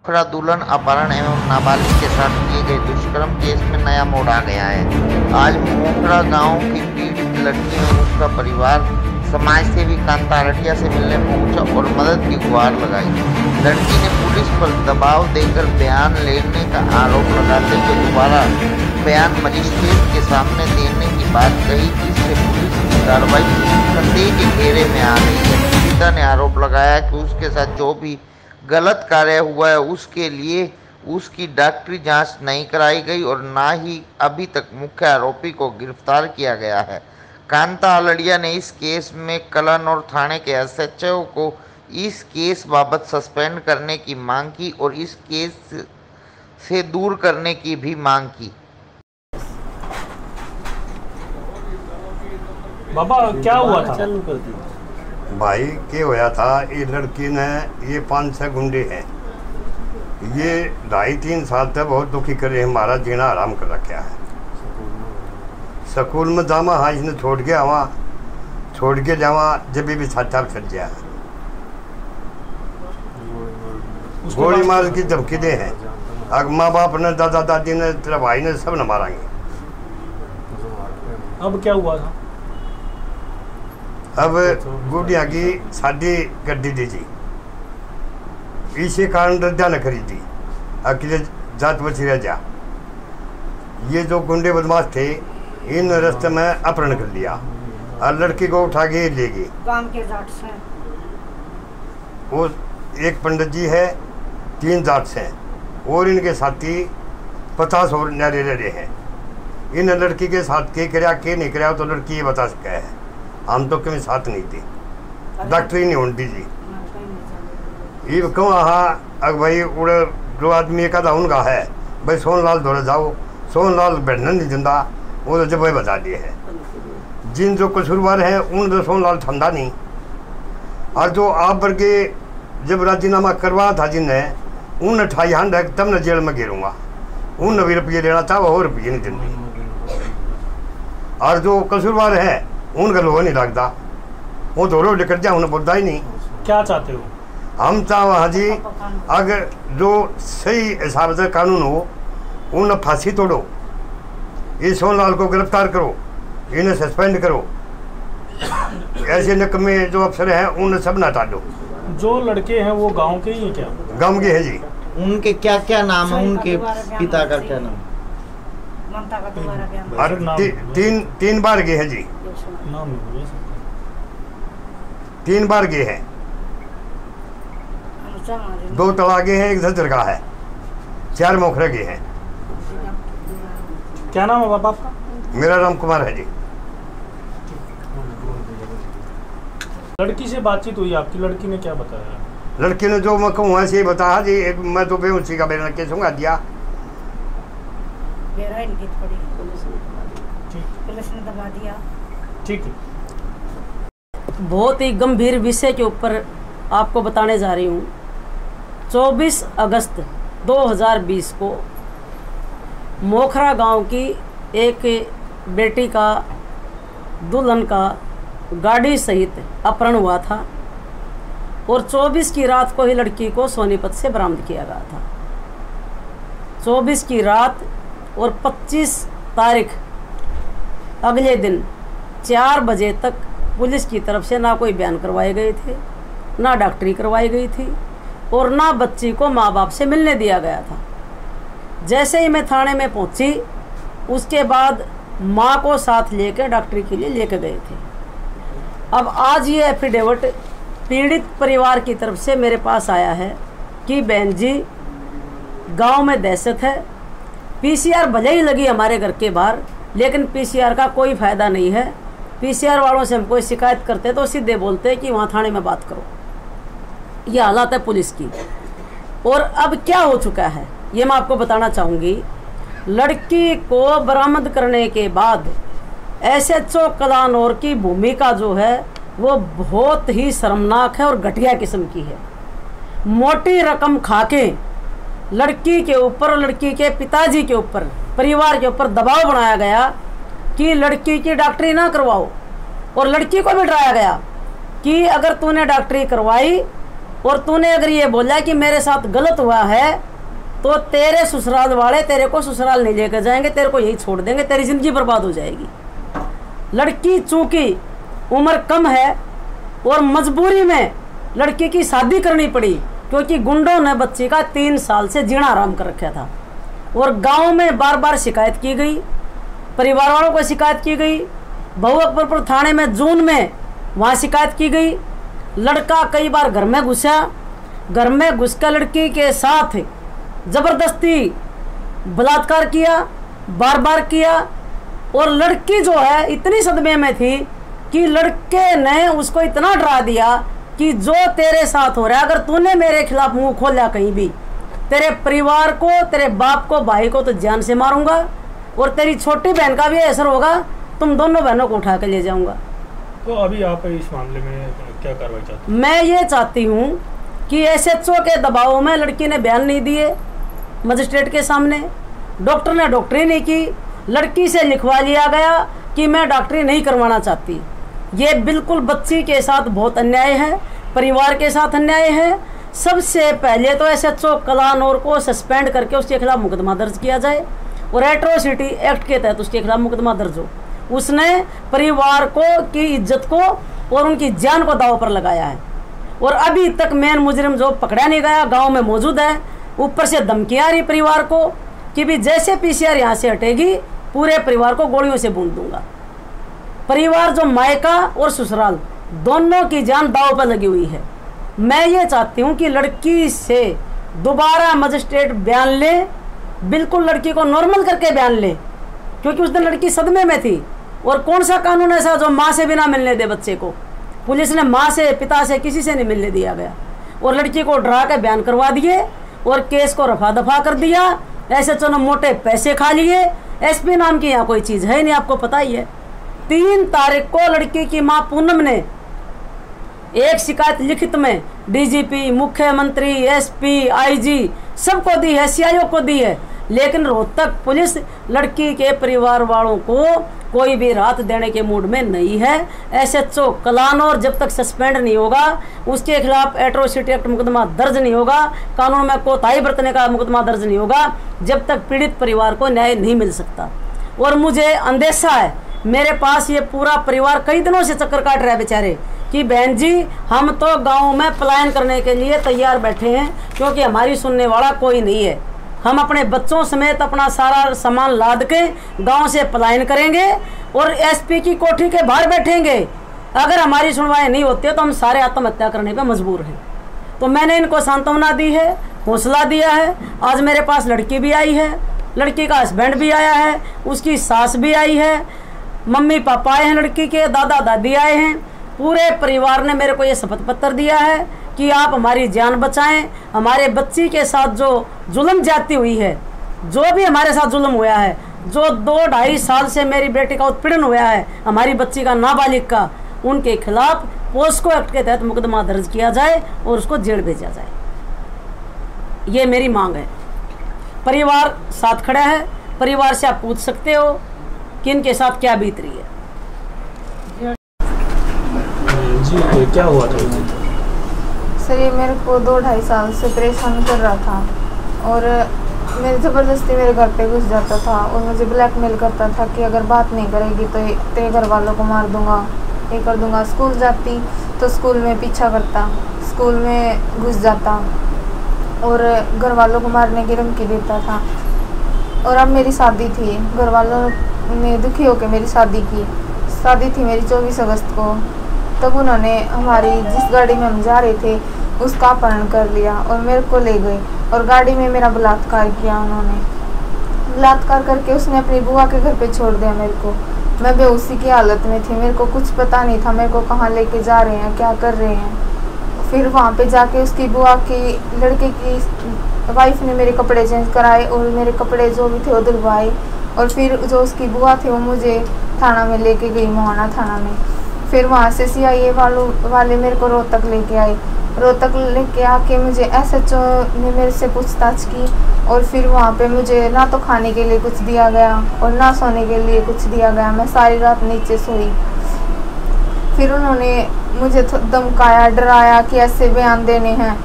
मुखरा दुल्हन अपहरण एवं नाबालिग के साथ किए गए दुष्कर्म केस में नया मोड़ आ गया है। आज मोखरा गांव की पीड़ित लड़की एवं उसका परिवार समाजसेवी कांता आरटिया से मिलने पहुंचा और मदद की गुहार लगाई। लड़की ने पुलिस पर दबाव देकर बयान लेने का आरोप लगाते हुए दोबारा बयान मजिस्ट्रेट के सामने देने की बात कही, जिससे पुलिस की कार्रवाई संदेह के घेरे में आ रही है। पीड़िता ने आरोप लगाया कि उसके साथ जो भी गलत कार्य हुआ है उसके लिए उसकी डॉक्टरी जांच नहीं कराई गई और ना ही अभी तक मुख्य आरोपी को गिरफ्तार किया गया है। कांता आलड़िया ने इस केस में कलानौर थाने के एसएचओ को इस केस बाबत सस्पेंड करने की मांग की और इस केस से दूर करने की भी मांग की। बाबा क्या हुआ था? भाई क्या होया था, ये लड़की ने ये 5-6 गुंडे हैं, ये 2.5-3 साल तक बहुत दुखी करे, हमारा जीना आराम कर रखा है। स्कूल में जावा, हाँ इसने छोड़ के आवा, छोड़ के जावा, जब भी छाता छट गया, गोली मार की धमकी दे हैं। अब माँ बाप ने, दादा दादी ने, तेरा भाई ने, सब न मारेंगे। अब क्या हुआ था? अब गुड़िया की साड़ी गड्डी दी जी, इसी कारण रद्दा न खरीदी, अकेले जात बची रह जा। ये जो गुंडे बदमाश थे, इन रास्ते में अपहरण कर लिया और लड़की को उठा के ले गए। गांव के जाट से वो एक पंडित जी है, 3 जाट से और इनके साथी 50 और न्यारे रहे हैं। इन लड़की के साथ के कराया के नहीं कराया तो लड़की ये बता सका है, हम तो कभी साथ नहीं थी, डॉक्टरी नहीं होती जी। ये कहूँ हाँ अग भाई उड़े जो आदमी एक आधा उनका है भाई, सोनलाल दौड़े जाओ, सोनलाल बैठने नहीं दिंदा, वो तो जब वही बता दिए है। जिन जो कसूरवार हैं उन तो सोनलाल ठंडा नहीं, और जो आप वर्गे जब राजीनामा करवा था जिनने, उन 28 हांड है तब न जेल में गिरूंगा, उन भी रुपये लेना था, वो रुपये नहीं देंगे। और जो कसूरवार है उनका लोहा नहीं लगता, वो दौड़ो लेकर जाए, उन्हें बोलता ही नहीं। क्या चाहते हो? हम चाह हाँ जी, अगर जो सही हिसाब से कानून हो उन्हें फांसी तोड़ो, इस सोनलाल को गिरफ्तार करो, इन्हें सस्पेंड करो, ऐसे निकम्मे जो अफसर हैं उन्हें सब ना टालो। जो लड़के हैं वो गांव के ही हैं क्या? गाँव के हैं जी। उनके क्या क्या नाम है? उनके पिता का क्या नाम? ममता का दोबारा बयान। और 3 बार गए हैं जी, नाम नहीं बोल सकते। 3 बार गए हैं, 2 तलाके हैं, 1 झज्जर का है, 4 मोखरे गए हैं। क्या नाम है बाबा आपका? मेरा राम कुमार है जी। लड़की से बातचीत हुई आपकी, लड़की ने क्या बताया? लड़की ने जो मैं कहूँ ऐसे ही बताया जी, एक मैं तो बेहोशी का बेरा केस होगा दिया। पुलिस ने दबा दिया। ठीक है। बहुत ही गंभीर विषय के ऊपर आपको बताने जा रही हूँ। 24 अगस्त 2020 को मोखरा गांव की एक बेटी का, दुल्हन का गाड़ी सहित अपहरण हुआ था और 24 की रात को ही लड़की को सोनीपत से बरामद किया गया था। 24 की रात और 25 तारीख अगले दिन 4 बजे तक पुलिस की तरफ से ना कोई बयान करवाए गए थे, ना डॉक्टरी करवाई गई थी और ना बच्ची को माँ बाप से मिलने दिया गया था। जैसे ही मैं थाने में पहुंची, उसके बाद माँ को साथ लेकर डॉक्टरी के लिए लेकर गए थे। अब आज ये एफिडेविट पीड़ित परिवार की तरफ से मेरे पास आया है कि बहन जी गांव में दहशत है, पीसीआर भले ही लगी हमारे घर के बाहर, लेकिन पीसीआर का कोई फ़ायदा नहीं है। पीसीआर वालों से हम कोई शिकायत करते तो सीधे बोलते कि वहाँ थाने में बात करो। ये हालात है पुलिस की। और अब क्या हो चुका है ये मैं आपको बताना चाहूँगी। लड़की को बरामद करने के बाद एसएचओ कलानौर की भूमिका जो है वो बहुत ही शर्मनाक है और घटिया किस्म की है। मोटी रकम खाके लड़की के ऊपर, लड़की के पिताजी के ऊपर, परिवार के ऊपर दबाव बनाया गया कि लड़की की डॉक्टरी ना करवाओ और लड़की को भी डराया गया कि अगर तूने डॉक्टरी करवाई और तूने अगर ये बोला कि मेरे साथ गलत हुआ है तो तेरे ससुराल वाले तेरे को ससुराल नहीं लेकर जाएंगे, तेरे को यही छोड़ देंगे, तेरी ज़िंदगी बर्बाद हो जाएगी। लड़की चूँकि उम्र कम है और मजबूरी में लड़की की शादी करनी पड़ी, क्योंकि गुंडों ने बच्ची का 3 साल से जीना आराम कर रखा था। और गांव में बार बार शिकायत की गई, परिवार वालों को शिकायत की गई, बहु अकबरपुर थाने में जून में वहाँ शिकायत की गई। लड़का कई बार घर में घुसा, घर में घुसकर लड़की के साथ ज़बरदस्ती बलात्कार किया, बार बार किया। और लड़की जो है इतनी सदमे में थी कि लड़के ने उसको इतना डरा दिया कि जो तेरे साथ हो रहा है, अगर तूने मेरे खिलाफ मुंह खोला कहीं भी, तेरे परिवार को, तेरे बाप को, भाई को तो जान से मारूंगा और तेरी छोटी बहन का भी असर होगा, तुम दोनों बहनों को उठा के ले जाऊंगा। तो अभी आप इस मामले में क्या कार्रवाई चाहते हैं? मैं ये चाहती हूँ कि SHO के दबाव में लड़की ने बयान नहीं दिए मजिस्ट्रेट के सामने, डॉक्टर ने डॉक्टरी नहीं की, लड़की से लिखवा लिया गया कि मैं डॉक्टरी नहीं करवाना चाहती। ये बिल्कुल बच्ची के साथ बहुत अन्याय है, परिवार के साथ अन्याय है। सबसे पहले तो SHO कलानौर को सस्पेंड करके उसके खिलाफ मुकदमा दर्ज किया जाए और एट्रोसिटी एक्ट के तहत उसके खिलाफ मुकदमा दर्ज हो। उसने परिवार को की इज्जत को और उनकी जान को दांव पर लगाया है और अभी तक मेन मुजरिम जो पकड़ा नहीं गया, गांव में मौजूद है। ऊपर से धमकियां आ रही परिवार को कि भी जैसे PCR यहाँ से हटेगी पूरे परिवार को गोलियों से भून दूंगा। परिवार जो मायका और ससुराल दोनों की जान दांव पर लगी हुई है। मैं ये चाहती हूँ कि लड़की से दोबारा मजिस्ट्रेट बयान ले, बिल्कुल लड़की को नॉर्मल करके बयान ले, क्योंकि उस दिन लड़की सदमे में थी। और कौन सा कानून ऐसा जो माँ से भी ना मिलने दे बच्चे को? पुलिस ने माँ से, पिता से, किसी से नहीं मिलने दिया गया और लड़की को डरा के बयान करवा दिए और केस को रफा दफा कर दिया। SHO ने मोटे पैसे खा लिए। SP नाम की यहाँ कोई चीज़ है नहीं, आपको पता ही है। 3 तारीख को लड़की की माँ पूनम ने एक शिकायत लिखित में DGP, मुख्यमंत्री, SP, IG सबको दी है, CIO को दी है, लेकिन रोहतक पुलिस लड़की के परिवार वालों को कोई भी राहत देने के मूड में नहीं है। SHO कलानौर जब तक सस्पेंड नहीं होगा, उसके खिलाफ एट्रोसिटी एक्ट मुकदमा दर्ज नहीं होगा, कानून में कोताही बरतने का मुकदमा दर्ज नहीं होगा, जब तक पीड़ित परिवार को न्याय नहीं मिल सकता। और मुझे अंदेशा है, मेरे पास ये पूरा परिवार कई दिनों से चक्कर काट रहा है बेचारे कि बहन जी हम तो गाँव में पलायन करने के लिए तैयार बैठे हैं, क्योंकि हमारी सुनने वाला कोई नहीं है। हम अपने बच्चों समेत अपना सारा सामान लाद के गांव से पलायन करेंगे और SP की कोठी के बाहर बैठेंगे। अगर हमारी सुनवाई नहीं होती है तो हम सारे आत्महत्या करने पे मजबूर हैं। तो मैंने इनको सांत्वना दी है, हौसला दिया है। आज मेरे पास लड़की भी आई है, लड़की का हस्बैंड भी आया है, उसकी सास भी आई है, मम्मी पापा आए हैं, लड़की के दादा दादी आए हैं। पूरे परिवार ने मेरे को ये शपथ पत्र दिया है कि आप हमारी जान बचाएं। हमारे बच्ची के साथ जो जुल्म जाती हुई है, जो भी हमारे साथ जुल्म हुआ है, जो 2-2.5 साल से मेरी बेटी का उत्पीड़न हुआ है, हमारी बच्ची का, नाबालिग का, उनके खिलाफ पोस्को एक्ट के तहत मुकदमा दर्ज किया जाए और उसको जेल भेजा जाए। ये मेरी मांग है। परिवार साथ खड़ा है, परिवार से आप पूछ सकते हो कि इनके साथ क्या बीत रही है। जी क्या हुआ था? सर ये मेरे को 2-2.5 साल से परेशान कर रहा था और मेरे ज़बरदस्ती मेरे घर पे घुस जाता था और मुझे ब्लैकमेल करता था कि अगर बात नहीं करेगी तो तेरे घर वालों को मार दूंगा, ये कर दूंगा। स्कूल जाती तो स्कूल में पीछा करता, स्कूल में घुस जाता और घर वालों को मारने की धमकी देता था। और अब मेरी शादी थी, घर वालों ने दुखी होकर मेरी शादी की। शादी थी मेरी 24 अगस्त को। तब उन्होंने हमारी जिस गाड़ी में हम जा रहे थे उसका अपहरण कर लिया और मेरे को ले गए और गाड़ी में मेरा बलात्कार किया। उन्होंने बलात्कार करके उसने अपनी बुआ के घर पे छोड़ दिया मेरे को। मैं बेहोशी की हालत में थी, मेरे को कुछ पता नहीं था मेरे को कहाँ लेके जा रहे हैं, क्या कर रहे हैं। फिर वहाँ पे जाके उसकी बुआ की लड़के की वाइफ ने मेरे कपड़े चेंज कराए और मेरे कपड़े जो भी थे वो धुलवाए। और फिर जो उसकी बुआ थी वो मुझे थाना में लेके गई, मोहाना थाना में। फिर वहाँ से CIA वाले मेरे को रोहतक लेके आए। रोहतक लेके आके मुझे SHO ने मेरे से पूछताछ की और फिर वहाँ पे मुझे ना तो खाने के लिए कुछ दिया गया और ना सोने के लिए कुछ दिया गया। मैं सारी रात नीचे सोई। फिर उन्होंने मुझे धमकाया, डराया कि ऐसे बयान देने हैं।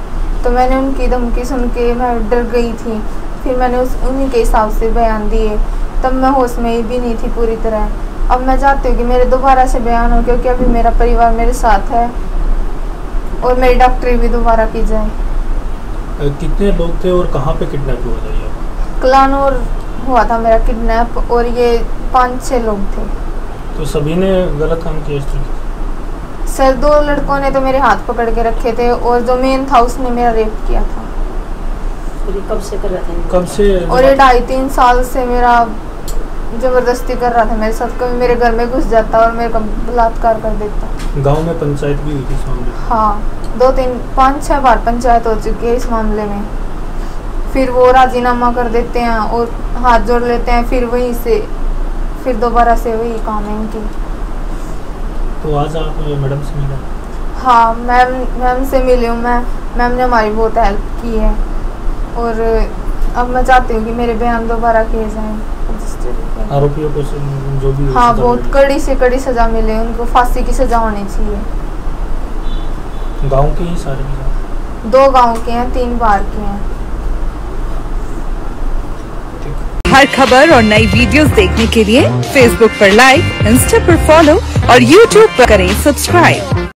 तो मैंने उनकी धमकी सुन के मैं डर गई थी। फिर मैंने उन्हीं के हिसाब से बयान दिए। तब मैं होश में ही भी नहीं थी पूरी तरह। अब मैं चाहती हूँ कि मेरे दोबारा से बयान हो, क्योंकि अभी मेरा परिवार मेरे साथ है और मेरी डॉक्टरी भी दोबारा की जाए। कितने लोग थे और कहाँ पे किडनैप हुआ था ये? कलानौर हुआ था मेरा किडनैप, और ये 5-6 लोग थे। तो सभी ने गलत काम किया इस तरीके? सर 2 लड़कों ने तो मेरे हाथ पकड़ के रखे थे, और जो मेन था उसने मेरा रेप किया था। कब से कर रहा था? कब से? और ये 2.5-3 साल से मेरा जबरदस्ती कर रहा था मेरे साथ। कभी मेरे घर में घुस जाता और मेरे को बलात्कार कर देता। गांव में पंचायत भी हुई थी इस मामले में? हाँ, 2-3-5-6 बार पंचायत हो चुकी है इस मामले में। फिर वो राजीनामा कर देते हैं और हाथ जोड़ लेते हैं, फिर वहीं से फिर दोबारा से वही काम है इनकी। तो आज आप मैडम से मिले? हाँ, मैम से मिली हूँ मैं। मैम ने हमारी बहुत हेल्प की है, और अब मैं चाहती हूँ कि मेरे बयान दोबारा किए जाएं। आरोपियों को जो भी हाँ, बहुत कड़ी से कड़ी सजा मिले, उनको फांसी की सजा होनी चाहिए। गांव के ही सारे? 2 गांव के हैं, 3 बाहर के हैं। हर खबर और नई वीडियोस देखने के लिए फेसबुक पर लाइक, इंस्टा पर फॉलो और यूट्यूब पर करें सब्सक्राइब।